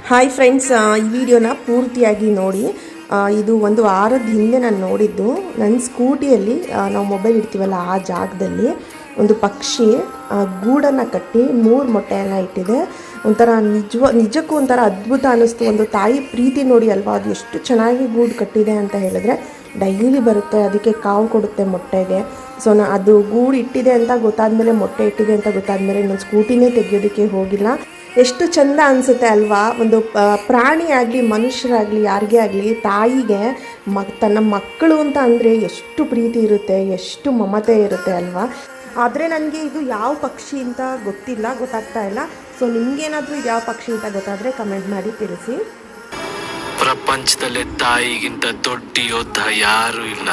Hi friends, ಈ ವಿಡಿಯೋನ ಪೂರ್ತಿಯಾಗಿ ನೋಡಿ. ಇದು ಒಂದು ವಾರದ ಹಿಂದೆ ನಾನು ನೋಡಿದ್ದು. ನನ್ನ ಸ್ಕೂಟಿಯಲ್ಲಿ ನಾವು ಮೊಬೈಲ್ ಇಡ್ತೀವಲ್ಲ ಆ ಜಾಗದಲ್ಲಿ ಒಂದು ಪಕ್ಷಿ ಗೂಡನ್ನು ಕಟ್ಟಿ 3 ಮೊಟ್ಟೆಯನ್ನು ಇಟ್ಟಿದೆ. ಒಂಥರ ನಿಜಕ್ಕೂ ಒಂಥರ ಅದ್ಭುತ ಅನ್ನಿಸ್ತು. ಒಂದು ತಾಯಿ ಪ್ರೀತಿ ನೋಡಿ ಅಲ್ವಾ, ಅದು ಎಷ್ಟು ಚೆನ್ನಾಗಿ ಗೂಡು ಕಟ್ಟಿದೆ ಅಂತ ಹೇಳಿದ್ರೆ. ಡೈಲಿ ಬರುತ್ತೆ, ಅದಕ್ಕೆ ಕಾವು ಕೊಡುತ್ತೆ ಮೊಟ್ಟೆಗೆ. ಸೊ ಅದು ಗೂಡು ಇಟ್ಟಿದೆ ಅಂತ ಗೊತ್ತಾದಮೇಲೆ, ಮೊಟ್ಟೆ ಇಟ್ಟಿದೆ ಅಂತ ಗೊತ್ತಾದಮೇಲೆ ನಾನು ಸ್ಕೂಟಿನೇ ತೆಗೆಯೋದಕ್ಕೆ ಹೋಗಿಲ್ಲ. ಎಷ್ಟು ಚೆಂದ ಅನಿಸುತ್ತೆ ಅಲ್ವಾ. ಒಂದು ಪ್ರಾಣಿ ಆಗಲಿ ಮನುಷ್ಯರಾಗಲಿ ಯಾರಿಗೇ ಆಗಲಿ ತಾಯಿಗೆ ತನ್ನ ಮಕ್ಕಳು ಅಂತ ಅಂದರೆ ಎಷ್ಟು ಪ್ರೀತಿ ಇರುತ್ತೆ, ಎಷ್ಟು ಮಮತೆ ಇರುತ್ತೆ ಅಲ್ವಾ. ಆದರೆ ನನಗೆ ಇದು ಯಾವ ಪಕ್ಷಿ ಅಂತ ಗೊತ್ತಾಗ್ತಾ ಇಲ್ಲ. ಸೊ ನಿಮಗೇನಾದರೂ ಇದು ಯಾವ ಪಕ್ಷಿ ಅಂತ ಗೊತ್ತಾದರೆ ಕಮೆಂಟ್ ಮಾಡಿ ತಿಳಿಸಿ. ಪ್ರಪಂಚದಲ್ಲಿ ತಾಯಿಗಿಂತ ದೊಡ್ಡ ಯೋಧ ಯಾರೂ ಇಲ್ಲ.